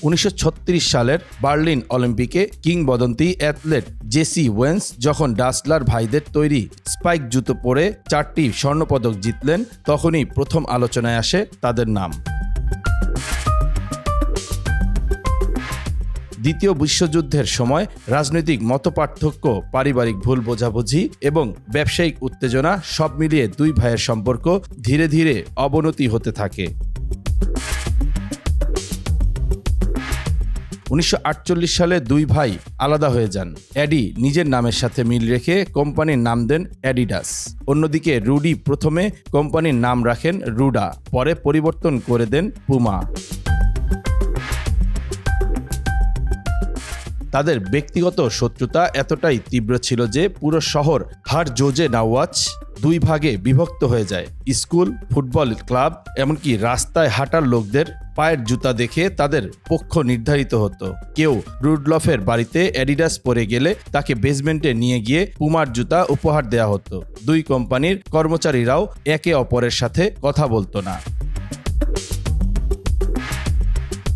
1936 সালের বার্লিন অলিম্পিকে কিংবদন্তি অ্যাথলেট জেসি ওয়েন্স যখন ডাসলার ভাইদের তৈরি স্পাইক জুতো পরে 4টি স্বর্ণপদক জিতলেন, তখনই প্রথম আলোচনায় আসে তাদের নাম। দ্বিতীয় বিশ্বযুদ্ধের সময় রাজনৈতিক মতপার্থক্য, পারিবারিক ভুল বোঝাবুঝি এবং ব্যবসায়িক উত্তেজনা সব মিলিয়ে দুই ভাইয়ের সম্পর্ক ধীরে ধীরে অবনতি হতে থাকে। 1948 সালে দুই ভাই আলাদা হয়ে যান। এডি নিজের নামের সাথে মিল রেখে কোম্পানির নাম দেন অ্যাডিডাস। অন্যদিকে রুডি প্রথমে কোম্পানির নাম রাখেন রুডা, পরে পরিবর্তন করে দেন পুমা। তাদের ব্যক্তিগত শত্রুতা এতটাই তীব্র ছিল যে পুরো শহর হার জোজে নাওয়াচ দুই ভাগে বিভক্ত হয়ে যায়। স্কুল, ফুটবল ক্লাব, এমনকি রাস্তায় হাঁটার লোকদের পায়ের জুতা দেখে তাদের পক্ষ নির্ধারিত হতো। কেউ রুডলফের বাড়িতে অ্যাডিডাস পরে গেলে তাকে বেসমেন্টে নিয়ে গিয়ে পুমার জুতা উপহার দেওয়া হতো। দুই কোম্পানির কর্মচারীরাও একে অপরের সাথে কথা বলতো না।